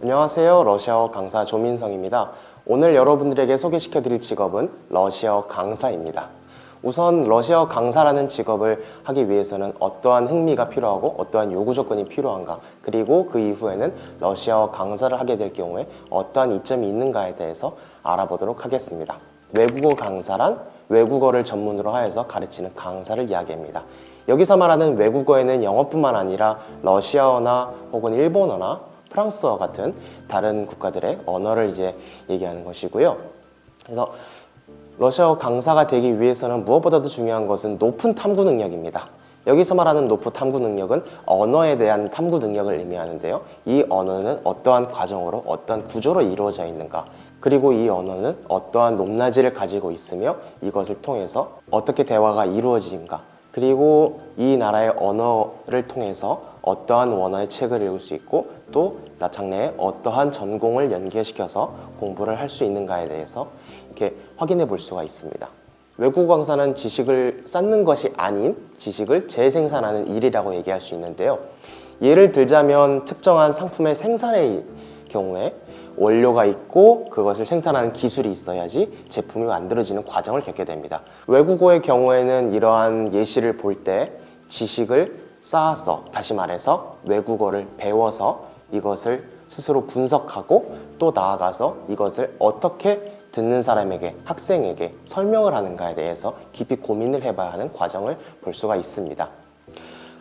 안녕하세요. 러시아어 강사 조민성입니다. 오늘 여러분들에게 소개시켜 드릴 직업은 러시아어 강사입니다. 우선 러시아어 강사라는 직업을 하기 위해서는 어떠한 흥미가 필요하고 어떠한 요구 조건이 필요한가, 그리고 그 이후에는 러시아어 강사를 하게 될 경우에 어떠한 이점이 있는가에 대해서 알아보도록 하겠습니다. 외국어 강사란 외국어를 전문으로 하여서 가르치는 강사를 이야기합니다. 여기서 말하는 외국어에는 영어뿐만 아니라 러시아어나 혹은 일본어나 프랑스어 같은 다른 국가들의 언어를 얘기하는 것이고요. 그래서 러시아어 강사가 되기 위해서는 무엇보다도 중요한 것은 높은 탐구 능력입니다. 여기서 말하는 높은 탐구 능력은 언어에 대한 탐구 능력을 의미하는데요. 이 언어는 어떠한 과정으로, 어떠한 구조로 이루어져 있는가, 그리고 이 언어는 어떠한 높낮이를 가지고 있으며 이것을 통해서 어떻게 대화가 이루어지는가, 그리고 이 나라의 언어를 통해서 어떠한 원어의 책을 읽을 수 있고 또 나창래에 어떠한 전공을 연계시켜서 공부를 할 수 있는가에 대해서 이렇게 확인해 볼 수가 있습니다. 외국어 강사는 지식을 쌓는 것이 아닌 지식을 재생산하는 일이라고 얘기할 수 있는데요. 예를 들자면 특정한 상품의 생산의 경우에 원료가 있고 그것을 생산하는 기술이 있어야지 제품이 만들어지는 과정을 겪게 됩니다. 외국어의 경우에는 이러한 예시를 볼 때 지식을 쌓아서, 다시 말해서 외국어를 배워서 이것을 스스로 분석하고 또 나아가서 이것을 어떻게 듣는 사람에게, 학생에게 설명을 하는가에 대해서 깊이 고민을 해봐야 하는 과정을 볼 수가 있습니다.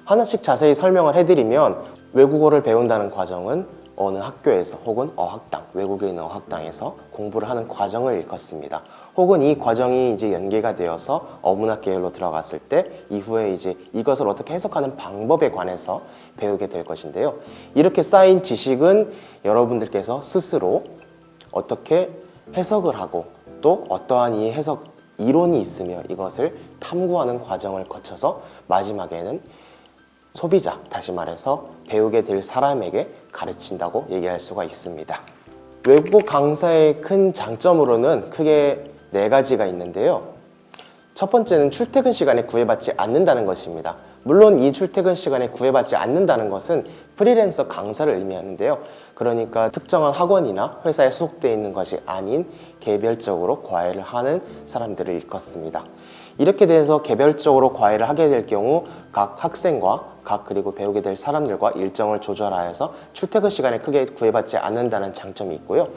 하나씩 자세히 설명을 해드리면, 외국어를 배운다는 과정은 어느 학교에서 혹은 어학당, 외국에 있는 어학당에서 공부를 하는 과정을 일컫습니다. 혹은 이 과정이 연계가 되어서 어문학 계열로 들어갔을 때 이후에 이것을 어떻게 해석하는 방법에 관해서 배우게 될 것인데요. 이렇게 쌓인 지식은 여러분들께서 스스로 어떻게 해석을 하고 또 어떠한 이 해석 이론이 있으며 이것을 탐구하는 과정을 거쳐서 마지막에는 소비자, 다시 말해서 배우게 될 사람에게 가르친다고 얘기할 수가 있습니다. 외국어 강사의 큰 장점으로는 크게 4가지가 있는데요. 첫 번째는 출퇴근 시간에 구애받지 않는다는 것입니다. 물론 이 출퇴근 시간에 구애받지 않는다는 것은 프리랜서 강사를 의미하는데요. 그러니까 특정한 학원이나 회사에 소속되어 있는 것이 아닌 개별적으로 과외를 하는 사람들을 일컫습니다. 이렇게 돼서 개별적으로 과외를 하게 될 경우 각 학생과 그리고 배우게 될 사람들과 일정을 조절하여서 출퇴근 시간에 크게 구애받지 않는다는 장점이 있고요.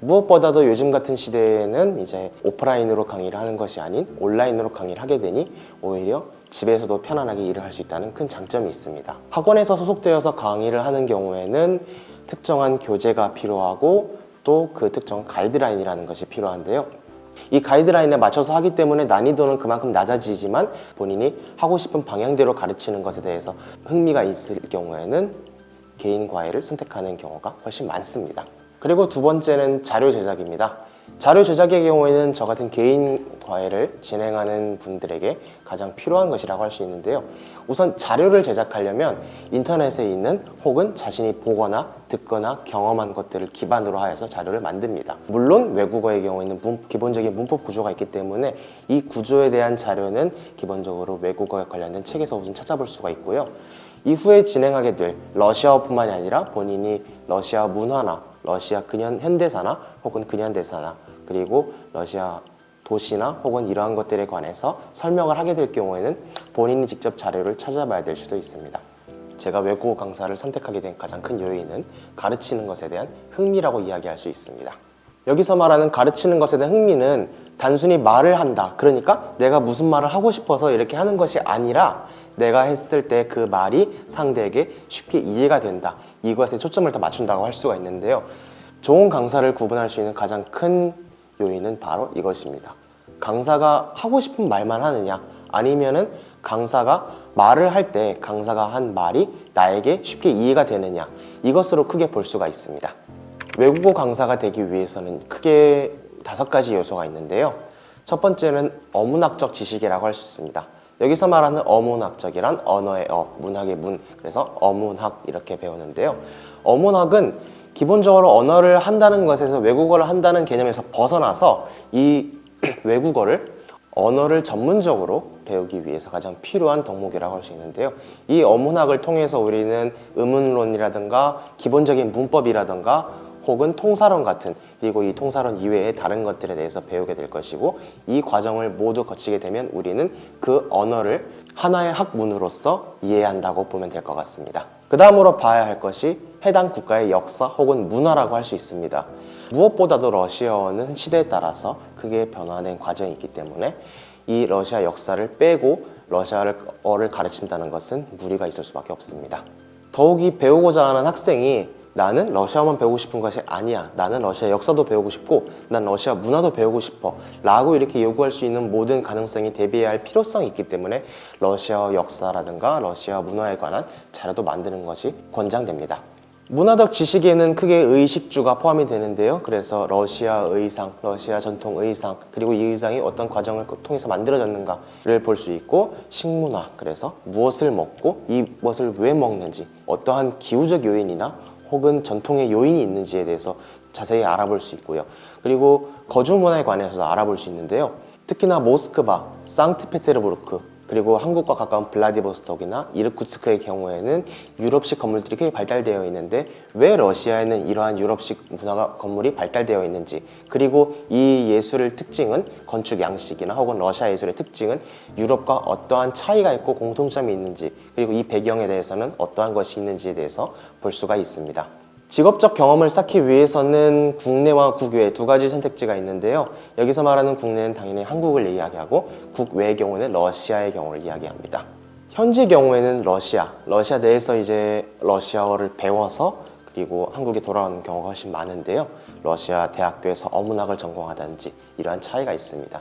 무엇보다도 요즘 같은 시대에는 오프라인으로 강의를 하는 것이 아닌 온라인으로 강의를 하게 되니 오히려 집에서도 편안하게 일을 할 수 있다는 큰 장점이 있습니다. 학원에서 소속되어서 강의를 하는 경우에는 특정한 교재가 필요하고 또 그 특정한 가이드라인이라는 것이 필요한데요. 이 가이드라인에 맞춰서 하기 때문에 난이도는 그만큼 낮아지지만 본인이 하고 싶은 방향대로 가르치는 것에 대해서 흥미가 있을 경우에는 개인 과외를 선택하는 경우가 훨씬 많습니다. 그리고 두 번째는 자료 제작입니다. 자료 제작의 경우에는 저 같은 개인 과외를 진행하는 분들에게 가장 필요한 것이라고 할 수 있는데요. 우선 자료를 제작하려면 인터넷에 있는 혹은 자신이 보거나 듣거나 경험한 것들을 기반으로 하여서 자료를 만듭니다. 물론 외국어의 경우에는 기본적인 문법 구조가 있기 때문에 이 구조에 대한 자료는 기본적으로 외국어에 관련된 책에서 우선 찾아볼 수가 있고요. 이후에 진행하게 될 러시아어뿐만이 아니라 본인이 러시아 문화나 러시아 현대사나 혹은 근현대사나 그리고 러시아 도시나 혹은 이러한 것들에 관해서 설명을 하게 될 경우에는 본인이 직접 자료를 찾아봐야 될 수도 있습니다. 제가 외국어 강사를 선택하게 된 가장 큰 요인은 가르치는 것에 대한 흥미라고 이야기할 수 있습니다. 여기서 말하는 가르치는 것에 대한 흥미는 단순히 말을 한다, 그러니까 내가 무슨 말을 하고 싶어서 이렇게 하는 것이 아니라 내가 했을 때 그 말이 상대에게 쉽게 이해가 된다, 이것에 초점을 더 맞춘다고 할 수가 있는데요. 좋은 강사를 구분할 수 있는 가장 큰 요인은 바로 이것입니다. 강사가 하고 싶은 말만 하느냐, 아니면은 강사가 말을 할 때 강사가 한 말이 나에게 쉽게 이해가 되느냐, 이것으로 크게 볼 수가 있습니다. 외국어 강사가 되기 위해서는 크게 5가지 요소가 있는데요. 첫 번째는 어문학적 지식이라고 할 수 있습니다. 여기서 말하는 어문학적이란 언어의 문학의 문, 그래서 어문학 이렇게 배우는데요. 어문학은 기본적으로 언어를 한다는 것에서, 외국어를 한다는 개념에서 벗어나서 이 외국어를 언어를 전문적으로 배우기 위해서 가장 필요한 덕목이라고 할 수 있는데요. 이 어문학을 통해서 우리는 의문론이라든가 기본적인 문법이라든가 혹은 통사론 같은, 그리고 이 통사론 이외의 다른 것들에 대해서 배우게 될 것이고, 이 과정을 모두 거치게 되면 우리는 그 언어를 하나의 학문으로서 이해한다고 보면 될 것 같습니다. 그 다음으로 봐야 할 것이 해당 국가의 역사 혹은 문화라고 할 수 있습니다. 무엇보다도 러시아어는 시대에 따라서 크게 변화된 과정이 있기 때문에 이 러시아 역사를 빼고 러시아어를 가르친다는 것은 무리가 있을 수밖에 없습니다. 더욱이 배우고자 하는 학생이 나는 러시아만 배우고 싶은 것이 아니야, 나는 러시아 역사도 배우고 싶고 난 러시아 문화도 배우고 싶어 라고 이렇게 요구할 수 있는 모든 가능성이 대비해야 할 필요성이 있기 때문에 러시아 역사라든가 러시아 문화에 관한 자료도 만드는 것이 권장됩니다. 문화적 지식에는 크게 의식주가 포함이 되는데요. 그래서 러시아 의상, 러시아 전통 의상, 그리고 이 의상이 어떤 과정을 통해서 만들어졌는가를 볼 수 있고, 식문화, 그래서 무엇을 먹고 이것을 왜 먹는지, 어떠한 기후적 요인이나 혹은 전통의 요인이 있는지에 대해서 자세히 알아볼 수 있고요. 그리고 거주 문화에 관해서도 알아볼 수 있는데요. 특히나 모스크바, 상트페테르부르크, 그리고 한국과 가까운 블라디보스톡이나 이르쿠츠크의 경우에는 유럽식 건물들이 크게 발달되어 있는데 왜 러시아에는 이러한 유럽식 문화가 건물이 발달되어 있는지, 그리고 이 예술의 특징은 건축 양식이나 혹은 러시아 예술의 특징은 유럽과 어떠한 차이가 있고 공통점이 있는지, 그리고 이 배경에 대해서는 어떠한 것이 있는지에 대해서 볼 수가 있습니다. 직업적 경험을 쌓기 위해서는 국내와 국외 두 가지 선택지가 있는데요. 여기서 말하는 국내는 당연히 한국을 이야기하고 국외의 경우는 러시아의 경우를 이야기합니다. 현재 경우에는 러시아 내에서 이제 러시아어를 배워서 그리고 한국에 돌아오는 경우가 훨씬 많은데요. 러시아 대학교에서 어문학을 전공하든지 이러한 차이가 있습니다.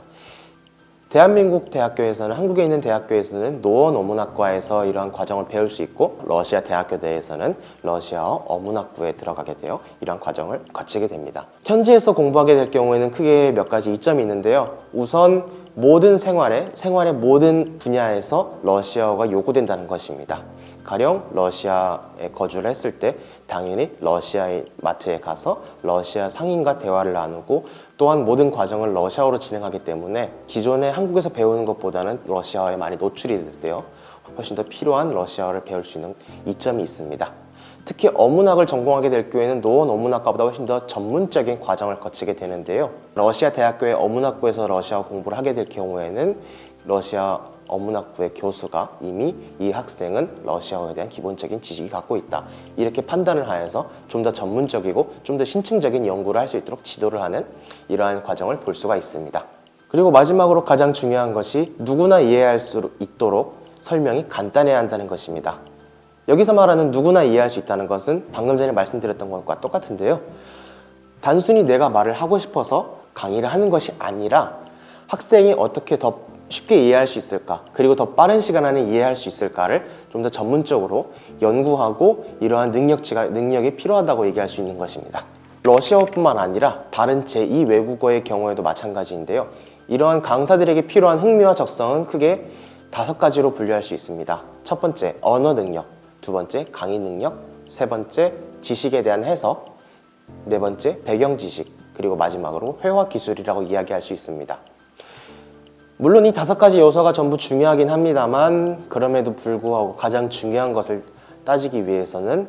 대한민국 대학교에서는, 한국에 있는 대학교에서는 노원 어문학과에서 이러한 과정을 배울 수 있고, 러시아 대학교 내에서는 러시아어 어문학부에 들어가게 되어 이러한 과정을 거치게 됩니다. 현지에서 공부하게 될 경우에는 크게 몇 가지 이점이 있는데요. 우선 모든 생활의 모든 분야에서 러시아어가 요구된다는 것입니다. 가령 러시아에 거주를 했을 때 당연히 러시아의 마트에 가서 러시아 상인과 대화를 나누고, 또한 모든 과정을 러시아어로 진행하기 때문에 기존에 한국에서 배우는 것보다는 러시아어에 많이 노출이 되어 훨씬 더 필요한 러시아어를 배울 수 있는 이점이 있습니다. 특히 어문학을 전공하게 될 경우에는 노원 어문학과보다 훨씬 더 전문적인 과정을 거치게 되는데요. 러시아 대학교의 어문학부에서 러시아어 공부를 하게 될 경우에는 러시아 어문학부의 교수가 이미 이 학생은 러시아어에 대한 기본적인 지식이 갖고 있다, 이렇게 판단을 하여서 좀 더 전문적이고 좀 더 심층적인 연구를 할 수 있도록 지도를 하는 이러한 과정을 볼 수가 있습니다. 그리고 마지막으로 가장 중요한 것이 누구나 이해할 수 있도록 설명이 간단해야 한다는 것입니다. 여기서 말하는 누구나 이해할 수 있다는 것은 방금 전에 말씀드렸던 것과 똑같은데요. 단순히 내가 말을 하고 싶어서 강의를 하는 것이 아니라 학생이 어떻게 더 쉽게 이해할 수 있을까, 그리고 더 빠른 시간 안에 이해할 수 있을까를 좀 더 전문적으로 연구하고 이러한 능력이 필요하다고 얘기할 수 있는 것입니다. 러시아어뿐만 아니라 다른 제2 외국어의 경우에도 마찬가지인데요. 이러한 강사들에게 필요한 흥미와 적성은 크게 5가지로 분류할 수 있습니다. 첫 번째, 언어 능력. 두 번째, 강의 능력. 세 번째, 지식에 대한 해석. 네 번째, 배경 지식. 그리고 마지막으로 회화 기술이라고 이야기할 수 있습니다. 물론 이 5가지 요소가 전부 중요하긴 합니다만, 그럼에도 불구하고 가장 중요한 것을 따지기 위해서는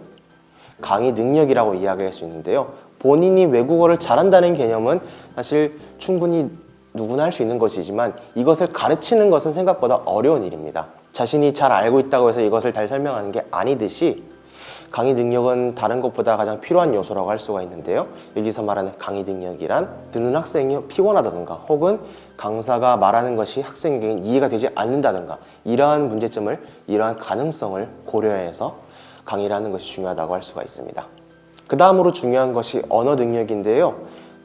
강의 능력이라고 이야기할 수 있는데요. 본인이 외국어를 잘한다는 개념은 사실 충분히 누구나 할 수 있는 것이지만 이것을 가르치는 것은 생각보다 어려운 일입니다. 자신이 잘 알고 있다고 해서 이것을 잘 설명하는 게 아니듯이 강의 능력은 다른 것보다 가장 필요한 요소라고 할 수가 있는데요. 여기서 말하는 강의 능력이란 듣는 학생이 피곤하다든가 혹은 강사가 말하는 것이 학생에게 이해가 되지 않는다든가 이러한 문제점을, 이러한 가능성을 고려해서 강의를 하는 것이 중요하다고 할 수가 있습니다. 그 다음으로 중요한 것이 언어 능력인데요.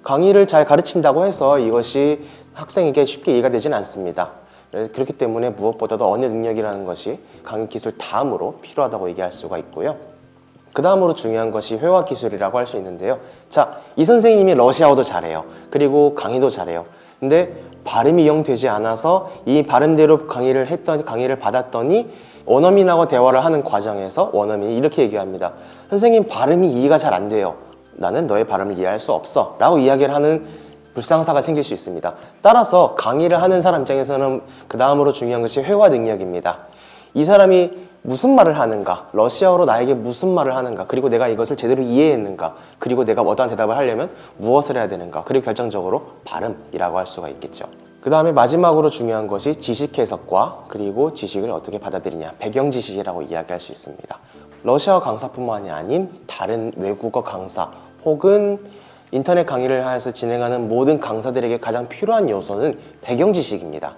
강의를 잘 가르친다고 해서 이것이 학생에게 쉽게 이해가 되지는 않습니다. 그렇기 때문에 무엇보다도 언어 능력이라는 것이 강의 기술 다음으로 필요하다고 얘기할 수가 있고요. 그 다음으로 중요한 것이 회화 기술이라고 할 수 있는데요. 자, 이 선생님이 러시아어도 잘해요. 그리고 강의도 잘해요. 근데 발음이 영 되지 않아서 이 발음대로 강의를 받았더니 원어민하고 대화를 하는 과정에서 원어민이 이렇게 얘기합니다. 선생님, 발음이 이해가 잘 안 돼요. 나는 너의 발음을 이해할 수 없어 라고 이야기를 하는 불상사가 생길 수 있습니다. 따라서 강의를 하는 사람 입장에서는 그 다음으로 중요한 것이 회화 능력입니다. 이 사람이 무슨 말을 하는가, 러시아어로 나에게 무슨 말을 하는가, 그리고 내가 이것을 제대로 이해했는가, 그리고 내가 어떠한 대답을 하려면 무엇을 해야 되는가, 그리고 결정적으로 발음이라고 할 수가 있겠죠. 그 다음에 마지막으로 중요한 것이 지식 해석과 그리고 지식을 어떻게 받아들이냐, 배경 지식이라고 이야기할 수 있습니다. 러시아어 강사뿐만이 아닌 다른 외국어 강사 혹은 인터넷 강의를 하여서 진행하는 모든 강사들에게 가장 필요한 요소는 배경 지식입니다.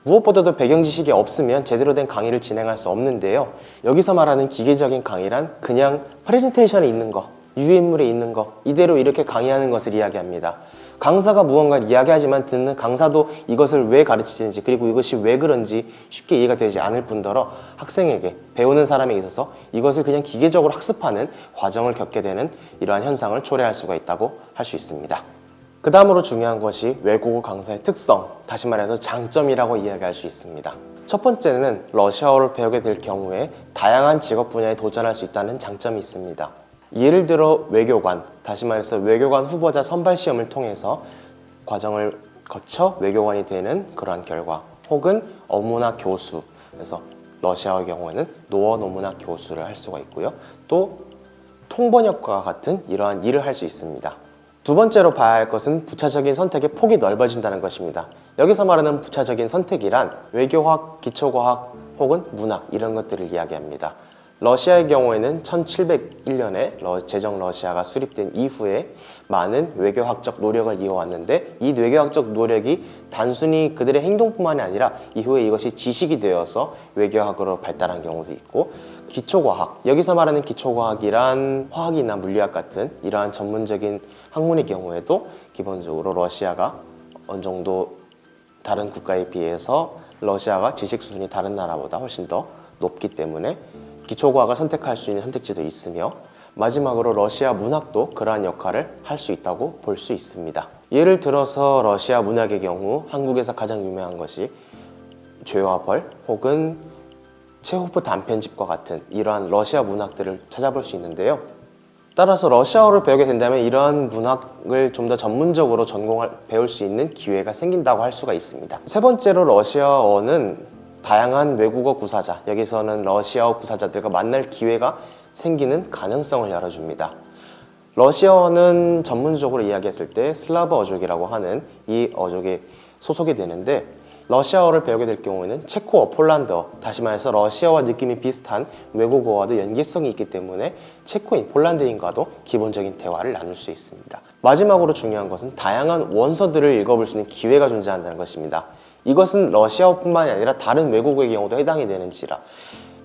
무엇보다도 배경 지식이 없으면 제대로 된 강의를 진행할 수 없는데요. 여기서 말하는 기계적인 강의란 그냥 프레젠테이션에 있는 거, 유인물에 있는 거, 이대로 이렇게 강의하는 것을 이야기합니다. 강사가 무언가를 이야기하지만 듣는 강사도 이것을 왜 가르치는지, 그리고 이것이 왜 그런지 쉽게 이해가 되지 않을 뿐더러 학생에게, 배우는 사람에게 있어서 이것을 그냥 기계적으로 학습하는 과정을 겪게 되는 이러한 현상을 초래할 수가 있다고 할 수 있습니다. 그 다음으로 중요한 것이 외국어 강사의 특성, 다시 말해서 장점이라고 이야기할 수 있습니다. 첫 번째는 러시아어를 배우게 될 경우에 다양한 직업 분야에 도전할 수 있다는 장점이 있습니다. 예를 들어 외교관, 다시 말해서 외교관 후보자 선발 시험을 통해서 과정을 거쳐 외교관이 되는 그러한 결과, 혹은 어문학 교수, 그래서 러시아어의 경우에는 노원 어문학 교수를 할 수가 있고요. 또 통번역과 같은 이러한 일을 할 수 있습니다. 두 번째로 봐야 할 것은 부차적인 선택의 폭이 넓어진다는 것입니다. 여기서 말하는 부차적인 선택이란 외교학, 기초과학 혹은 문학 이런 것들을 이야기합니다. 러시아의 경우에는 1701년에 제정 러시아가 수립된 이후에 많은 외교학적 노력을 이어왔는데, 이 외교학적 노력이 단순히 그들의 행동뿐만이 아니라 이후에 이것이 지식이 되어서 외교학으로 발달한 경우도 있고, 기초과학, 여기서 말하는 기초과학이란 화학이나 물리학 같은 이러한 전문적인 학문의 경우에도 기본적으로 러시아가 어느 정도 다른 국가에 비해서 러시아가 지식 수준이 다른 나라보다 훨씬 더 높기 때문에 기초과학을 선택할 수 있는 선택지도 있으며, 마지막으로 러시아 문학도 그러한 역할을 할 수 있다고 볼 수 있습니다. 예를 들어서 러시아 문학의 경우 한국에서 가장 유명한 것이 죄와 벌 혹은 체호프 단편집과 같은 이러한 러시아 문학들을 찾아볼 수 있는데요. 따라서 러시아어를 배우게 된다면 이러한 문학을 좀 더 전문적으로 배울 수 있는 기회가 생긴다고 할 수가 있습니다. 세 번째로 러시아어는 다양한 외국어 구사자, 여기서는 러시아어 구사자들과 만날 기회가 생기는 가능성을 열어줍니다. 러시아어는 전문적으로 이야기했을 때 슬라브 어족이라고 하는 이 어족에 소속이 되는데, 러시아어를 배우게 될 경우에는 체코어, 폴란드어, 다시 말해서 러시아와 느낌이 비슷한 외국어와도 연계성이 있기 때문에 체코인, 폴란드인과도 기본적인 대화를 나눌 수 있습니다. 마지막으로 중요한 것은 다양한 원서들을 읽어볼 수 있는 기회가 존재한다는 것입니다. 이것은 러시아어뿐만이 아니라 다른 외국어의 경우도 해당이 되는지라,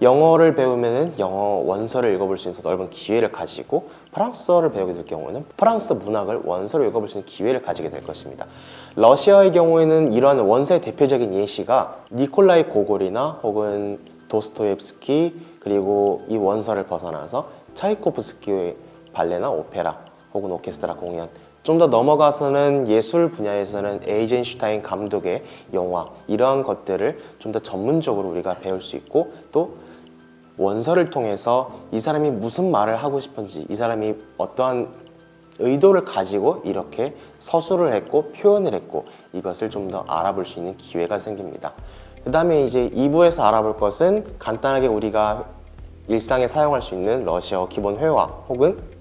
영어를 배우면 영어 원서를 읽어볼 수 있는 넓은 기회를 가지고, 프랑스어를 배우게 될 경우는 프랑스 문학을 원서로 읽어볼 수 있는 기회를 가지게 될 것입니다. 러시아의 경우에는 이러한 원서의 대표적인 예시가 니콜라이 고골이나 혹은 도스토옙스키, 그리고 이 원서를 벗어나서 차이코프스키의 발레나 오페라 혹은 오케스트라 공연, 좀 더 넘어가서는 예술 분야에서는 에이젠슈타인 감독의 영화, 이러한 것들을 좀 더 전문적으로 우리가 배울 수 있고, 또 원서를 통해서 이 사람이 무슨 말을 하고 싶은지, 이 사람이 어떠한 의도를 가지고 이렇게 서술을 했고 표현을 했고, 이것을 좀 더 알아볼 수 있는 기회가 생깁니다. 그 다음에 이제 2부에서 알아볼 것은 간단하게 우리가 일상에 사용할 수 있는 러시아어 기본 회화 혹은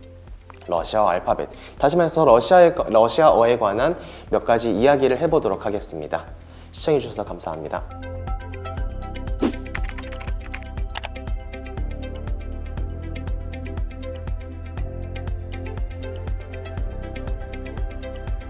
러시아어 알파벳, 다시 말해서 러시아어에 관한 몇 가지 이야기를 해보도록 하겠습니다. 시청해주셔서 감사합니다.